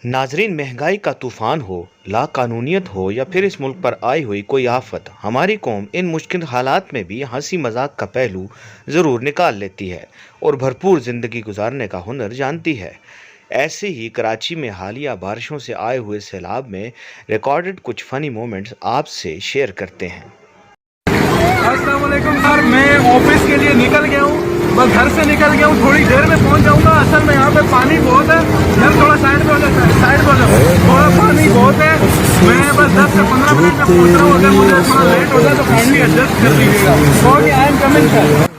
नाजरीन, महंगाई का तूफान हो, लाकानूनियत हो या फिर इस मुल्क पर आई हुई कोई आफत, हमारी कौम इन मुश्किल हालात में भी हंसी मजाक का पहलू ज़रूर निकाल लेती है और भरपूर ज़िंदगी गुजारने का हुनर जानती है। ऐसे ही कराची में हालिया बारिशों से आए हुए सैलाब में रिकॉर्डेड कुछ फ़नी मोमेंट्स आपसे शेयर करते हैं। अस्सलाम वालेकुम सर, मैं ऑफिस के लिए निकल गया हूँ। बस घर से निकल गया हूँ, थोड़ी देर में पहुँच जाऊँगा। असल में यहाँ पे पानी बहुत है। यार थोड़ा साइड पे हो जाता है, साइड पे हो जाओ। थोड़ा पानी बहुत है। मैं बस 10 से 15 मिनट में पहुँच रहा हूँ। अगर मुझे थोड़ा लेट हो जाए तो काइंडली एडजस्ट कर लीजिएगा। Okay, I am coming sir.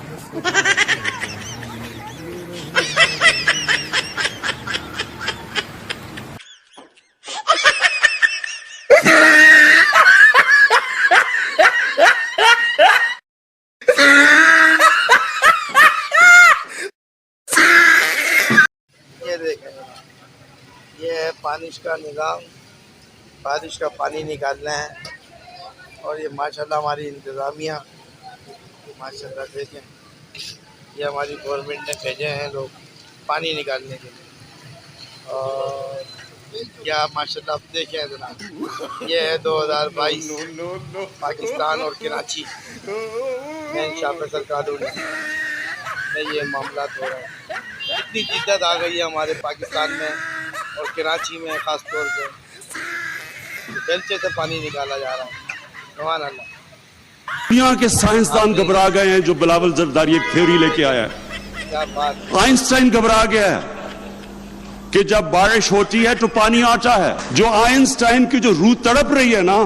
ये देखें, ये है बारिश का निज़ाम। बारिश का पानी निकालना है और ये माशाल्लाह हमारी इंतज़ामिया, माशाल्लाह देखें, ये हमारी गवर्नमेंट ने भेजे हैं लोग पानी निकालने के लिए। और क्या माशाल्लाह आप देखें जनाब, ये है 2022 पाकिस्तान और कराची में शाह सरकार में ये मामला हो रहा है। इतनी जिद्दत आ गई है हमारे पाकिस्तान में और कराची में ख़ास तौर पे, बेलचे से पानी निकाला जा रहा है। सुभान अल्लाह। दुनिया के साइंसदान घबरा गए हैं जो बिलावल जरदारी एक थ्योरी लेके आया है। क्या बात। आइंस्टाइन घबरा गया है कि जब बारिश होती है तो पानी आता है। जो आइंस्टाइन की जो रूह तड़प रही है ना,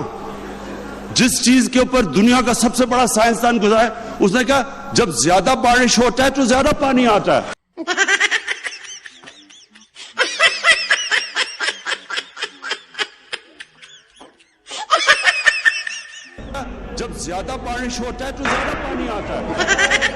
जिस चीज के ऊपर दुनिया का सबसे बड़ा साइंसदान गुजरा है, उसने कहा जब ज्यादा बारिश होता है तो ज्यादा पानी आता है। जब ज्यादा बारिश होता है तो ज्यादा पानी आता है।